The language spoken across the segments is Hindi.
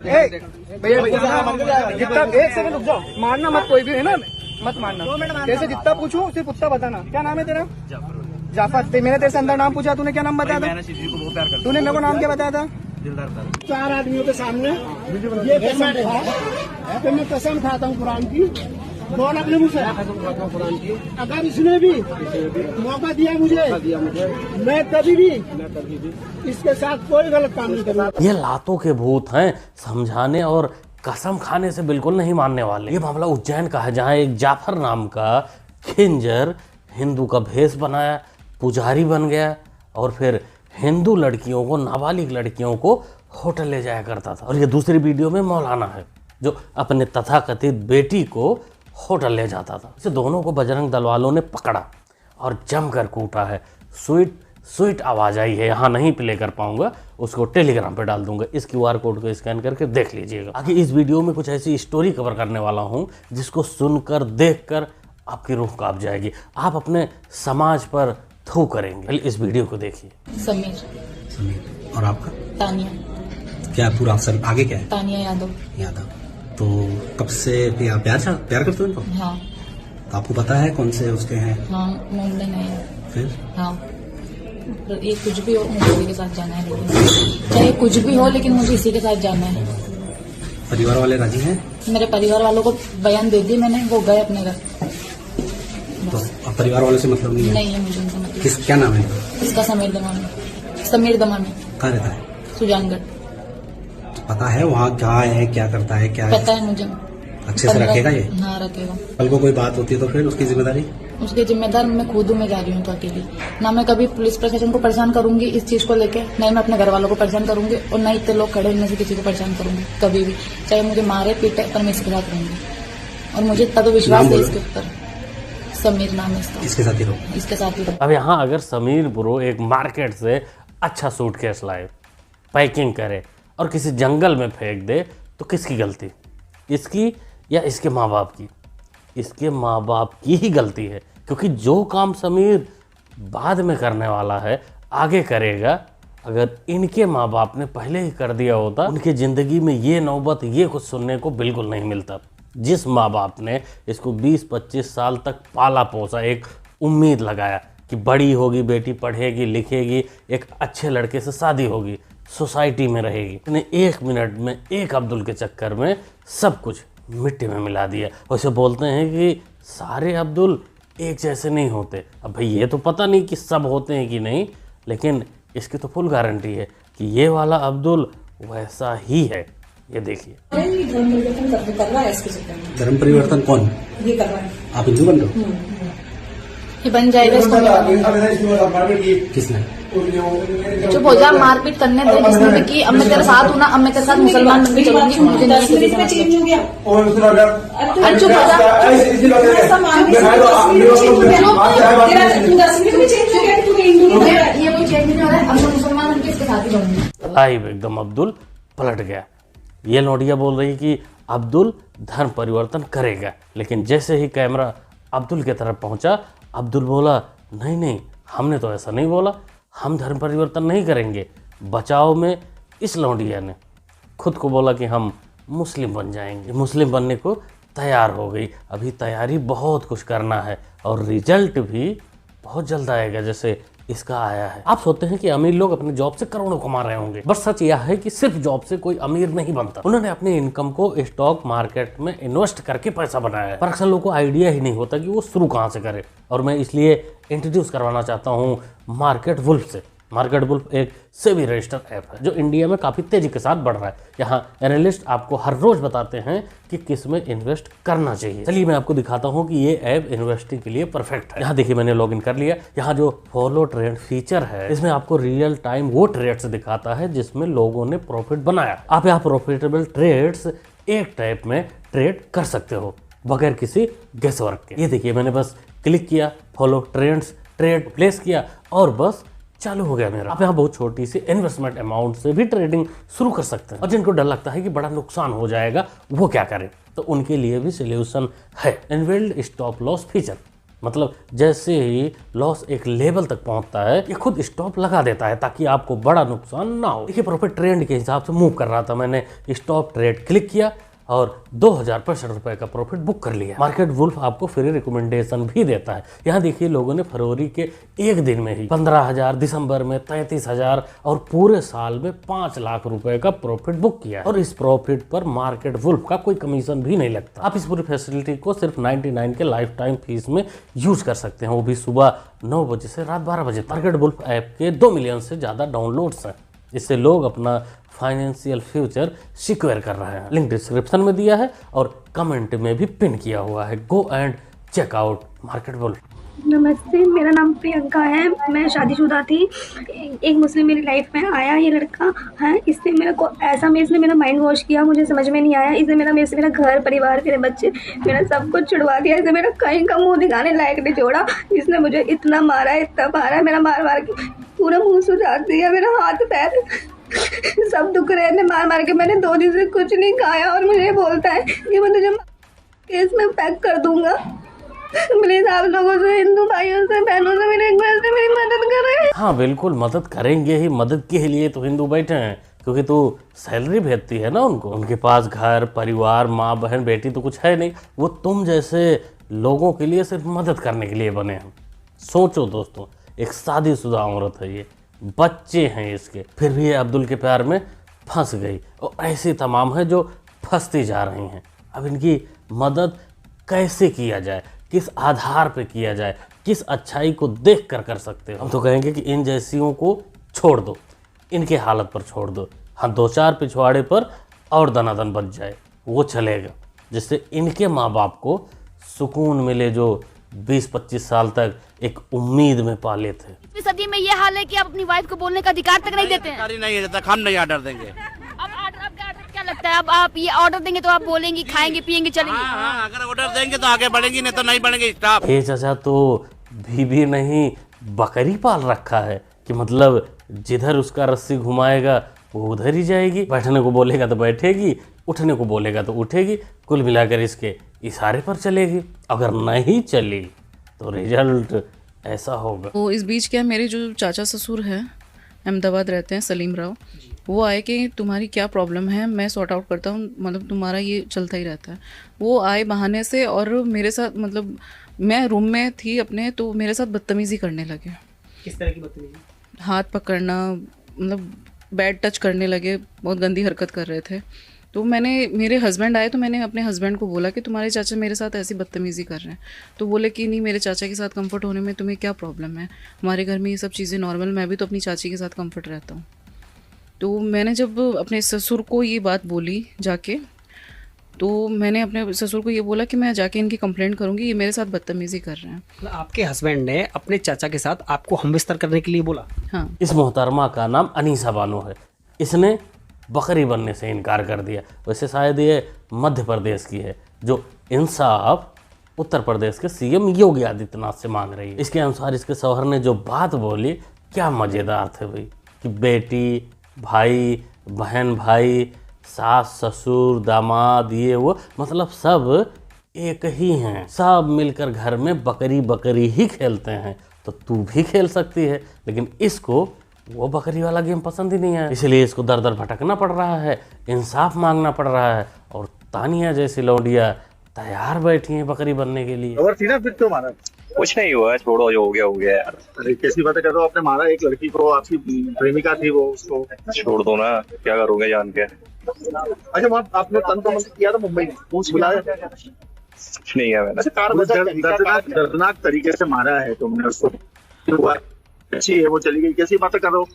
भैया जितना, एक सेकंड रुक जाओ, मारना मत कोई भी है ना, मत मारना। जैसे जितना पूछूं सिर्फ उतना बताना। क्या नाम है तेरा? जाफर। मैंने तेरे से अंदर नाम पूछा, तूने क्या नाम बताया था? तूने मेरे को नाम क्या बताया था? चार आदमियों के सामने ये कसम खा कि मैं कसम खाता हूँ कुरान की, कौन अपने मुँह से कुरान की, अगर इसने भी मौका दिया मुझे, मैं कभी भी इसके साथ कोई गलत काम नहीं करूँगा। ये लातों के भूत हैं, समझाने और कसम खाने से बिल्कुल नहीं मानने वाले। ये मामला उज्जैन का है, जहाँ एक जाफर नाम का खिंजर हिंदू का भेष बनाया, पुजारी बन गया और फिर हिंदू लड़कियों को, नाबालिग लड़कियों को होटल ले जाया करता था। और ये दूसरी वीडियो में मौलाना है जो अपने तथाकथित बेटी को होटल ले जाता था। इसे दोनों को बजरंग दल वालों ने पकड़ा और जमकर कूटा है। स्वीट आवाज़ आई है, यहाँ नहीं प्ले कर पाऊंगा, उसको टेलीग्राम पे डाल दूंगा। इस QR कोड को स्कैन करके देख लीजिएगा। आगे इस वीडियो में कुछ ऐसी स्टोरी कवर करने वाला हूँ जिसको सुनकर, देखकर आपकी रूह कांप जाएगी। आप अपने समाज पर थू करेंगे। इस वीडियो को देखिए। समीर। और आपका? तानिया। क्या पूरा अफसर आगे क्या है? तानिया यादव। तो कब से प्यार करते हो इनको? हाँ। तो आपको पता है कौन से उसके हैं? हाँ, मुंबई में है। फिर? हाँ, ये कुछ भी हो मुझे इसी के साथ जाना है, चाहे कुछ भी हो लेकिन मुझे इसी के साथ जाना है। परिवार वाले राजी हैं? मेरे परिवार वालों को बयान दे दिए मैंने, वो गए अपने घर। तो अब परिवार वालों से मतलब नहीं है? नहीं है मुझे उनका मतलब। क्या नाम है? इसका समीर दमामी। कहाँ रहता है? सुजानगढ़। पता है वहाँ क्या है, क्या करता है, क्या पता है मुझे। अच्छे से रखेगा ये? हाँ, रखेगा। कल को कोई बात होती है तो फिर उसकी जिम्मेदारी? उसके जिम्मेदार मैं खुद हूँ। मैं जा रही हूँ तो अकेली, ना मैं कभी पुलिस प्रशासन को परेशान करूंगी इस चीज को लेके, नहीं मैं अपने घर वालों को परेशान करूंगी और न इतने लोग खड़े उनमें से किसी को परेशान करूंगी कभी भी, चाहे मुझे मारे पीटे, पर मैं इसके साथ रहूंगी। और मुझे इतना तो विश्वास है इसके ऊपर। समीर नाम है इसका। इसके साथ ही रहो। इसके साथ ही रहो। अब यहाँ अगर समीर ब्रो एक मार्केट से अच्छा सूटकेस लाए, पैकिंग करे और किसी जंगल में फेंक दे तो किसकी गलती? इसकी या इसके माँ बाप की? इसके माँ बाप की ही गलती है, क्योंकि जो काम समीर बाद में करने वाला है, आगे करेगा, अगर इनके माँ बाप ने पहले ही कर दिया होता, उनकी ज़िंदगी में ये नौबत, ये कुछ सुनने को बिल्कुल नहीं मिलता। जिस माँ बाप ने इसको 20-25 साल तक पाला पोसा, एक उम्मीद लगाया कि बड़ी होगी बेटी, पढ़ेगी लिखेगी, एक अच्छे लड़के से शादी होगी, सोसाइटी में रहेगी, इन्हें 1 मिनट में एक अब्दुल के चक्कर में सब कुछ मिट्टी में मिला दिया। वैसे बोलते हैं कि सारे अब्दुल एक जैसे नहीं होते। अब भाई ये तो पता नहीं कि सब होते हैं कि नहीं, लेकिन इसकी तो फुल गारंटी है कि ये वाला अब्दुल वैसा ही है। ये देखिए। धर्म परिवर्तन कर रहा है इसके चक्कर में। धर्म परिवर्तन कौन? ये कर रहा है। आप हिंदू बन रहे हो? ये बन जाएगा इसको। किसने? जो बोला मारपीट करने दे जिसने भी की, अब मैं तेरे साथ हूँ ना, अब मैं तेरे साथ मुसलमान बन के चलूंगी, मुझे नहीं किसी से चेंज हो गया। अरे चुप हो जा, ये कोई चेंज नहीं हो रहा है, अब मैं मुसलमान बन के इसके साथ ही रहूंगी। लाइव एकदम अब्दुल पलट गया। ये लौंडिया बोल रही कि अब्दुल धर्म परिवर्तन करेगा, लेकिन जैसे ही कैमरा अब्दुल की तरफ पहुंचा, अब्दुल बोला नहीं, हमने तो ऐसा नहीं बोला, हम धर्म परिवर्तन नहीं करेंगे। बचाव में इस लौंडिया ने खुद को बोला कि हम मुस्लिम बन जाएंगे। मुस्लिम बनने को तैयार हो गई। अभी तैयारी बहुत कुछ करना है और रिजल्ट भी बहुत जल्द आएगा, जैसे इसका आया है। आप सोचते हैं कि अमीर लोग अपने जॉब से करोड़ों कमा रहे होंगे, बस सच यह है कि सिर्फ जॉब से कोई अमीर नहीं बनता। उन्होंने अपनी इनकम को स्टॉक मार्केट में इन्वेस्ट करके पैसा बनाया है, पर अक्सर लोगों को आइडिया ही नहीं होता कि वो शुरू कहाँ से करे। और मैं इसलिए इंट्रोड्यूस करवाना चाहता हूँ मार्केट वुल्फ से। मार्केट वुल्फ एक सेबी रजिस्टर्ड ऐप है जो इंडिया में काफ़ी तेजी के साथ बढ़ रहा है। यहाँ एनालिस्ट आपको हर रोज बताते हैं कि किस में इन्वेस्ट करना चाहिए। चलिए मैं आपको दिखाता हूँ कि ये ऐप इन्वेस्टिंग के लिए परफेक्ट है। यहाँ देखिए मैंने लॉगिन कर लिया। यहाँ जो फॉलो ट्रेंड फीचर है, इसमें आपको रियल टाइम वो ट्रेड्स दिखाता है जिसमें लोगों ने प्रॉफिट बनाया। आप यहाँ प्रॉफिटेबल ट्रेड्स एक टाइप में ट्रेड कर सकते हो बगैर किसी गेस वर्क के। ये देखिए मैंने बस क्लिक किया, फॉलो ट्रेंड्स, ट्रेड प्लेस किया और बस चालू हो गया मेरा। आप यहाँ बहुत छोटी सी इन्वेस्टमेंट अमाउंट से भी ट्रेडिंग शुरू कर सकते हैं। और जिनको डर लगता है कि बड़ा नुकसान हो जाएगा, वो क्या करें, तो उनके लिए भी सोल्यूशन है इनबिल्ट स्टॉप लॉस फीचर। मतलब जैसे ही लॉस एक लेवल तक पहुंचता है ये खुद स्टॉप लगा देता है ताकि आपको बड़ा नुकसान ना हो। देखिए प्रॉफिट ट्रेंड के हिसाब से मूव कर रहा था, मैंने स्टॉप ट्रेड क्लिक किया और 2065 रुपए का प्रॉफिट बुक कर लिया। मार्केट वुल्फ आपको फ्री रिकमेंडेशन भी देता है। यहाँ देखिए लोगों ने फरवरी के एक दिन में ही 15,000, दिसंबर में 33,000 और पूरे साल में 5 लाख रुपए का प्रॉफिट बुक किया है। और इस प्रॉफिट पर मार्केट वुल्फ का कोई कमीशन भी नहीं लगता। आप इस पूरी फैसिलिटी को सिर्फ 99 के लाइफ टाइम फीस में यूज कर सकते हैं, वो भी सुबह 9 बजे से रात 12 बजे। मार्केट वुल्फ ऐप के 2 मिलियन से ज्यादा डाउनलोड्स हैं। इससे लोग अपना फाइनेंशियल फ्यूचर सिक्योर कर रहे हैं। लिंक डिस्क्रिप्शन में दिया है और कमेंट में भी पिन किया हुआ है। Go and check out Market Wolf. नमस्ते, मेरा नाम प्रियंका है। मैं शादीशुदा थी। एक मुस्लिम मेरी लाइफ में आया, ये लड़का है। इसने मेरे को इसने मेरा माइंड वॉश किया, मुझे समझ में नहीं आया। इसने मेरा घर परिवार, मेरे बच्चे, मेरा सब कुछ छुड़वा दिया। इसने मेरा कहीं का मुंह दिखाने लायक नहीं छोड़ा। इसने मुझे इतना मारा, मेरा मार के पूरा मुंह सुझा दिया, मेरा हाथ पैर सब दुख रहे थे मार के। मैंने 2 दिन से कुछ नहीं खाया और मुझे बोलता है कि मैं तुझे केस में पैक कर दूंगा। प्लीज आप लोगों से, हिंदू भाइयों से, बहनों से मेरे मेरी मदद करें। हाँ बिल्कुल मदद करेंगे ही, मदद के लिए तो हिंदू बैठे हैं, क्योंकि तो सैलरी भेजती है ना उनको। उनके पास घर परिवार, माँ बहन बेटी तो कुछ है नहीं, वो तुम जैसे लोगों के लिए सिर्फ मदद करने के लिए बने हैं। सोचो दोस्तों, एक शादीशुदा औरत है, ये बच्चे हैं इसके, फिर भी ये अब्दुल के प्यार में फंस गई। और ऐसी तमाम है जो फंसती जा रही हैं। अब इनकी मदद कैसे किया जाए, किस आधार पे किया जाए, किस अच्छाई को देख कर सकते हो। हम तो कहेंगे कि इन जैसियों को छोड़ दो, इनके हालत पर छोड़ दो। हाँ 2-4 पिछवाड़े पर और दनादन बच जाए वो चलेगा, जिससे इनके माँ बाप को सुकून मिले जो 20-25 साल तक एक उम्मीद में पाले थे। इस सदी में ये हाल है कि आप अपनी वाइफ को बोलने का अधिकार तक नहीं देते हैं। नहीं देता, हम नहीं ऑर्डर देंगे। अब आपका ऑर्डर क्या लगता है? अब आप ये ऑर्डर देंगे तो आप बोलेंगे, खाएंगे, पिएंगे, चलेंगे? हाँ, अगर ऑर्डर देंगे तो आगे बढ़ेंगी, नहीं तो नहीं बढ़ेंगे। स्टाफ ये चाचा तो बीबी नहीं बकरी पाल रखा है कि मतलब जिधर उसका रस्सी घुमाएगा वो उधर ही जाएगी, बैठने को बोलेगा तो बैठेगी, उठने को बोलेगा तो उठेगी, कुल मिलाकर इसके इशारे पर चलेगी। अगर नहीं चली तो रिजल्ट ऐसा होगा। तो इस बीच क्या, मेरे जो चाचा ससुर हैं अहमदाबाद रहते हैं, सलीम राव, वो आए कि तुम्हारी क्या प्रॉब्लम है, मैं सॉर्ट आउट करता हूँ, मतलब तुम्हारा ये चलता ही रहता है। वो आए बहाने से और मेरे साथ, मतलब मैं रूम में थी अपने, तो मेरे साथ बदतमीज़ी करने लगे। किस तरह की बदतमीजी? हाथ पकड़ना, मतलब बैड टच करने लगे, बहुत गंदी हरकत कर रहे थे। तो मेरे हस्बैंड आए तो मैंने अपने हस्बैंड को बोला कि तुम्हारे चाचा मेरे साथ ऐसी बदतमीज़ी कर रहे हैं। तो बोले कि नहीं, मेरे चाचा के साथ कंफर्ट होने में तुम्हें क्या प्रॉब्लम है, हमारे घर में ये सब चीज़ें नॉर्मल, मैं भी तो अपनी चाची के साथ कंफर्ट रहता हूँ। तो मैंने जब अपने ससुर को ये बात बोली जाके, तो मैंने अपने ससुर को ये बोला कि मैं जाके इनकी कंप्लेंट करूँगी, ये मेरे साथ बदतमीज़ी कर रहे हैं। आपके हस्बैंड ने अपने चाचा के साथ आपको हमबिस्तर करने के लिए बोला? हाँ। इस मोहतरमा का नाम अनीसा बानो है। इसने बकरी बनने से इनकार कर दिया। वैसे शायद ये मध्य प्रदेश की है, जो इंसाफ उत्तर प्रदेश के सीएम योगी आदित्यनाथ से मांग रही है। इसके अनुसार इसके शौहर ने जो बात बोली क्या मज़ेदार थे भाई, कि बेटी, भाई, बहन, भाई, सास, ससुर, दामाद, ये वो, मतलब सब एक ही हैं, सब मिलकर घर में बकरी ही खेलते हैं। तो तू भी खेल सकती है, लेकिन इसको वो बकरी वाला गेम पसंद ही नहीं है, इसलिए इसको दर दर भटकना पड़ रहा है, इंसाफ मांगना पड़ रहा है। और तानिया जैसी लौंडिया तैयार बैठी हैं बकरी बनने के लिए। और थी ना, फिर क्यों मारा? कुछ नहीं हुआ, छोड़ो, जो हो गया हो गया यार। अरे कैसी बातें कर रहे हो, आपने मारा एक लड़की को, आपकी प्रेमिका थी वो, उसको छोड़ दो ना, क्या करोगे जान के। अच्छा वहाँ आपने तन तो किया था मुंबई में, पूछ बुलाया? कुछ नहीं है मैंने। दर्दनाक तरीके से मारा है तुमने उसको, हुआ अच्छी है वो चली गई, कैसी बातें कर रहे हो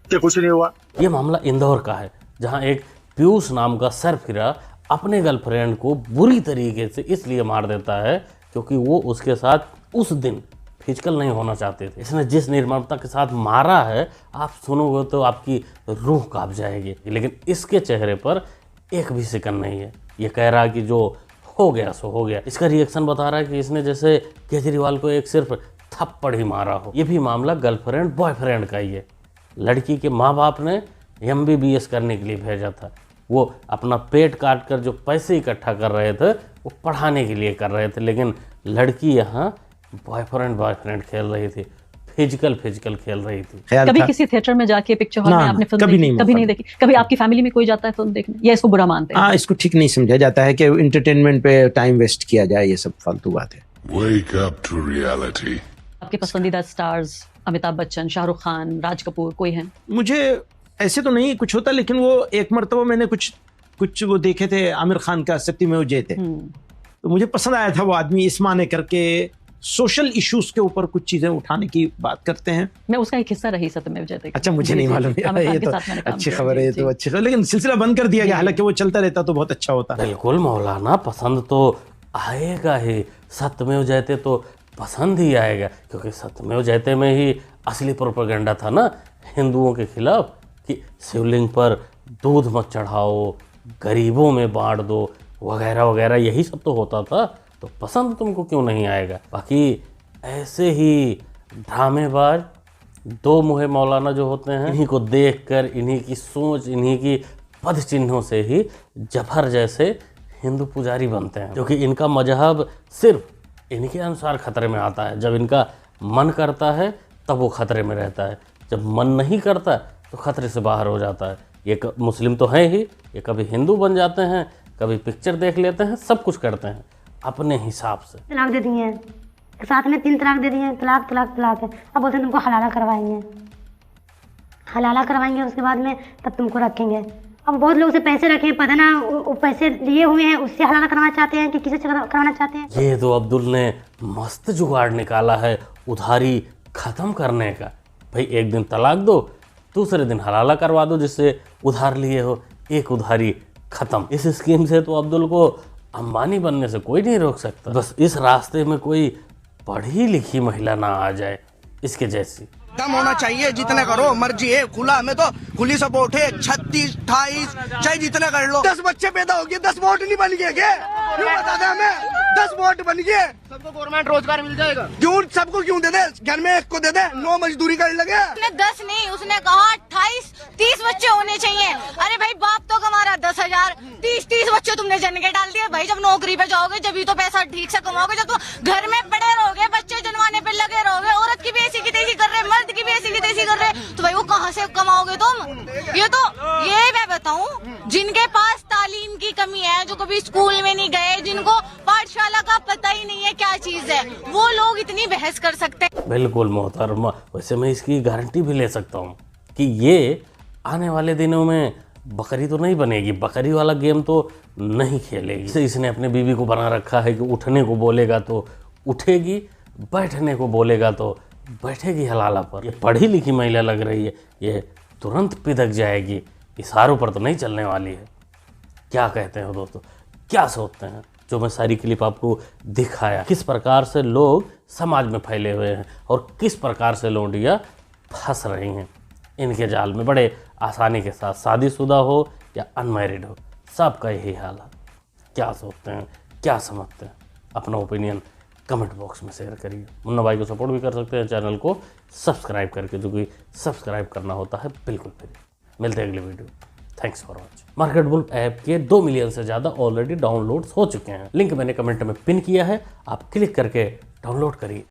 कि कुछ नहीं हुआ? ये मामला इंदौर का है, जहाँ एक पीयूष नाम का सरफिरा अपने गर्लफ्रेंड को बुरी तरीके से इसलिए मार देता है क्योंकि वो उसके साथ उस दिन फिजिकल नहीं होना चाहते थे। इसने जिस निर्ममता के साथ मारा है, आप सुनोगे तो आपकी रूह कांप जाएगी। लेकिन इसके चेहरे पर एक भी सिकन नहीं है, ये कह रहा है कि जो हो गया सो हो गया। इसका रिएक्शन बता रहा है कि इसने जैसे केजरीवाल को एक सिर्फ थप्पड़ ही मारा हो। ये भी मामला गर्लफ्रेंड बॉयफ्रेंड का ही है। लड़की के माँ बाप ने MBBS करने के लिए भेजा था, वो अपना पेट काट कर जो पैसे इकट्ठा कर रहे थे वो पढ़ाने के लिए कर रहे थे, लेकिन लड़की यहाँ बॉयफ्रेंड खेल रही थी, फिजिकल खेल रही थी। कभी किसी थिएटर में जाके पिक्चर हॉल में आपने फिल्म कभी नहीं देखी? कभी आपकी फैमिली में कोई जाता है फिल्म देखने, या इसको बुरा मानते हैं? हाँ, इसको ठीक नहीं समझा जाता है कि इंटरटेनमेंट पे टाइम वेस्ट किया जाए, ये सब फालतू बात है। Wake up to reality. आपके पसंदीदा स्टार्स अमिताभ बच्चन, शाहरुख खान, राज कपूर कोई हैं? मुझे ऐसे तो नहीं कुछ होता, लेकिन वो एक मरतबा मैंने कुछ वो देखे थे, आमिर खान का सत्यमेव जयते, तो मुझे पसंद आया था वो आदमी, इस माने करके सोशल इश्यूज के ऊपर कुछ चीजें उठाने की बात करते हैं। मैं उसका एक हिस्सा रही सत्यमेव जयते। अच्छा, मुझे नहीं मालूम, ये तो अच्छी खबर है, ये तो अच्छी खबर, लेकिन सिलसिला बंद कर दिया गया, हालांकि वो चलता रहता तो बहुत अच्छा होता। बिल्कुल मौलाना, पसंद तो आएगा ही, सत्यमेव जयते तो पसंद ही आएगा, क्योंकि सत्यमेव जयते में ही असली प्रोपेगेंडा था ना हिंदुओं के खिलाफ, कि शिवलिंग पर दूध मत चढ़ाओ, गरीबों में बांट दो, वगैरह वगैरह, यही सब तो होता था। तो पसंद तुमको क्यों नहीं आएगा? बाकी ऐसे ही ड्रामेबाज दो मुहे मौलाना जो होते हैं, इन्हीं को देखकर, इन्हीं की सोच, इन्हीं की पद चिन्हों से ही जफर जैसे हिंदू पुजारी बनते हैं, क्योंकि इनका मजहब सिर्फ इनके अनुसार खतरे में आता है। जब इनका मन करता है तब वो खतरे में रहता है, जब मन नहीं करता तो खतरे से बाहर हो जाता है। ये मुस्लिम तो हैं ही, ये कभी हिंदू बन जाते हैं, कभी पिक्चर देख लेते हैं, सब कुछ करते हैं अपने हिसाब से। तलाक दे दिए हैं, साथ में 3 तलाक दे दिए हैं, तलाक है। अब बोलते हैं तुमको हलाला करवाएंगे, उसके बाद में तब तुमको रखेंगे। अब बहुत लोग से पैसे रखे हैं, पता ना वो पैसे लिए हुए हैं, उससे हलाला करवाना चाहते हैं कि किसी से करवाना चाहते हैं। ये तो अब्दुल ने मस्त जुगाड़ निकाला है उधारी खत्म करने का। भाई एक दिन तलाक दो, दूसरे दिन हलाला करवा दो, जिससे उधार लिए हो, एक उधारी खत्म। इस स्कीम से तो अब्दुल को अंबानी बनने से कोई नहीं रोक सकता। बस इस रास्ते में कोई पढ़ी लिखी महिला ना आ जाए इसके जैसी। दम होना चाहिए, जितने करो मर्जी है, खुला में तो खुली सपोर्ट है, 36, 28 चाहे जितने कर लो। 10 बच्चे पैदा हो गए, 10 वोट नहीं बन गए क्या? क्यों बता दे हमें, 10 वोट बन गए, सबको गवर्नमेंट रोजगार मिल जाएगा। क्यों सबको क्यों दे दे? घर में एक को दे दे, 9 मजदूरी कर लगे। उसने 10 नहीं, उसने कहा 28, 30 बच्चे होने चाहिए। अरे भाई बाप तो कमा रहा 10,000, 30 बच्चे तुमने जन के डाल दिए। भाई जब नौकरी पे जाओगे जब तो पैसा ठीक से कमाओगे, जब तुम घर में पड़े रहोगे, बच्चे जनवाने पे लगे रहोगे, औरत की भी ऐसी की तैसी कर रहे, मर्द की भी ऐसी की तैसी कर रहे, तो भाई वो कहाँ से कमाओगे तुम? ये मैं बताऊं, जिनके पास तालीम की कमी है, जो कभी स्कूल में नहीं गए, जिनको पाठशाला का पता ही नहीं है क्या चीज है, वो लोग इतनी बहस कर सकते हैं। बिल्कुल मोहतरमा, वैसे मैं इसकी गारंटी भी ले सकता हूँ कि ये आने वाले दिनों में बकरी तो नहीं बनेगी, बकरी वाला गेम तो नहीं खेलेगी। इसने अपने बीवी को बना रखा है कि उठने को बोलेगा तो उठेगी, बैठने को बोलेगा तो बैठेगी हलाला पर। ये पढ़ी लिखी महिला लग रही है, ये तुरंत पिदक जाएगी, इशारों पर तो नहीं चलने वाली है। क्या कहते हैं दोस्तों, क्या सोचते हैं? जो मैं सारी क्लिप आपको दिखाया, किस प्रकार से लोग समाज में फैले हुए हैं और किस प्रकार से लौंडियाँ फंस रही हैं इनके जाल में बड़े आसानी के साथ। शादीशुदा हो या अनमैरिड हो, सबका यही हाल है। क्या सोचते हैं, क्या समझते हैं? अपना ओपिनियन कमेंट बॉक्स में शेयर करिए। मुन्ना भाई को सपोर्ट भी कर सकते हैं चैनल को सब्सक्राइब करके, जो कि सब्सक्राइब करना होता है बिल्कुल फ्री। मिलते हैं अगले video. Thanks for watching. Market bull app के 2 मिलियन से ज़्यादा ऑलरेडी डाउनलोड्स हो चुके हैं। लिंक मैंने कमेंट में पिन किया है, आप क्लिक करके डाउनलोड करिए।